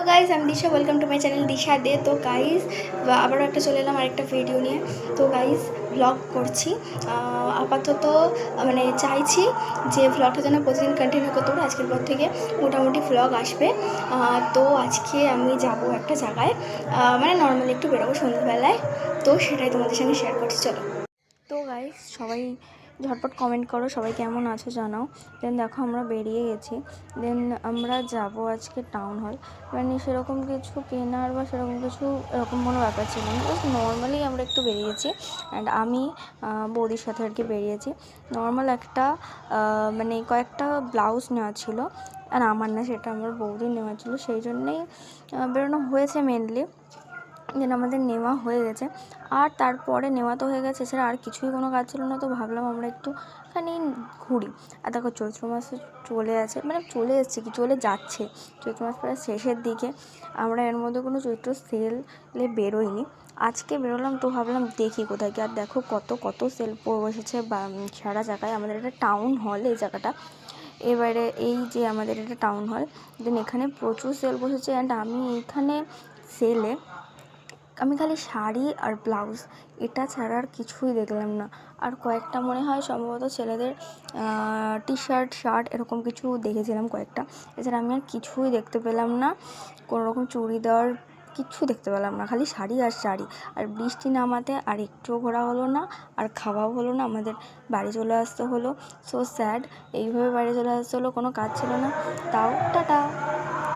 Guys আমি দিশা, welcome to my channel দিশা দে। তো guys আবারও একটা চলে এলাম আরেকটা ভিডিও নিয়ে। তো গাইজ ভ্লগ করছি আপাতত, মানে চাইছি যে ভ্লগটা যেন প্রতিদিন কন্টিনিউ করতে পারে। আজকের পর থেকে মোটামুটি ভ্লগ আসবে। তো আজকে আমি যাব একটা জায়গায়, মানে নর্মালি একটু বেরোবো সন্ধ্যাবেলায়, তো সেটাই তোমাদের সঙ্গে শেয়ার করছি। চলো। তো গাইজ সবাই ঝটপট কমেন্ট করো সবাই কেমন আছো জানাও। দেন দেখো আমরা বেরিয়ে গেছি। দেন আমরা যাব আজকে টাউন হল। মানে সেরকম কিছু কেনার বা সেরকম কিছু এরকম কোনো ব্যাপার ছিল না, জাস্ট নর্মালি আমরা একটু বেরিয়েছি। অ্যান্ড আমি বৌদির সাথে আর কি বেরিয়েছি। নর্মাল একটা মানে কয়েকটা ব্লাউজ নেওয়া ছিল, আর আমার না, সেটা আমার বৌদির নেওয়া ছিল, সেই জন্যেই বেরোনো হয়েছে মেনলি। যেন আমাদের নেওয়া হয়ে গেছে, আর তারপরে নেওয়া তো হয়ে গেছে, এছাড়া আর কিছুই কোনো কাজ ছিল না। তো ভাবলাম আমরা একটুখানি ঘুরি। আর দেখো চৈত্র মাসে চলে আছে, মানে চলে এসছে কি, চলে যাচ্ছে চৈত্র মাস প্রায় শেষের দিকে। আমরা এর মধ্যে কোনো চৈত্র সেলে বেরোইনি, আজকে বেরোলাম। তো ভাবলাম দেখি কোথায় কি। আর দেখো কত কত সেল বসেছে সারা জায়গায়। আমাদের এটা টাউন হল এই জায়গাটা। এবারে এই যে আমাদের এটা টাউন হল, দেন এখানে প্রচুর সেল বসেছে। অ্যান্ড আমি এইখানে সেলে আমি খালি শাড়ি আর ব্লাউজ, এটা ছাড়া আর কিছুই দেখলাম না। আর কয়েকটা মনে হয় সম্ভবত ছেলেদের টি শার্ট শার্ট এরকম কিছু দেখেছিলাম কয়েকটা, এছাড়া আমি আর কিছুই দেখতে পেলাম না। কোনো রকম চুড়িদার কিচ্ছু দেখতে পেলাম না, খালি শাড়ি আর শাড়ি। আর বৃষ্টি নামাতে আর একটুও ঘোরা হলো না, আর খাওয়াও হলো না, আমাদের বাড়ি চলে আসতে হলো। সো স্যাড, এইভাবে বাড়ি চলে আসতে হলো, কোনো কাজ ছিল না। তাও টাটা।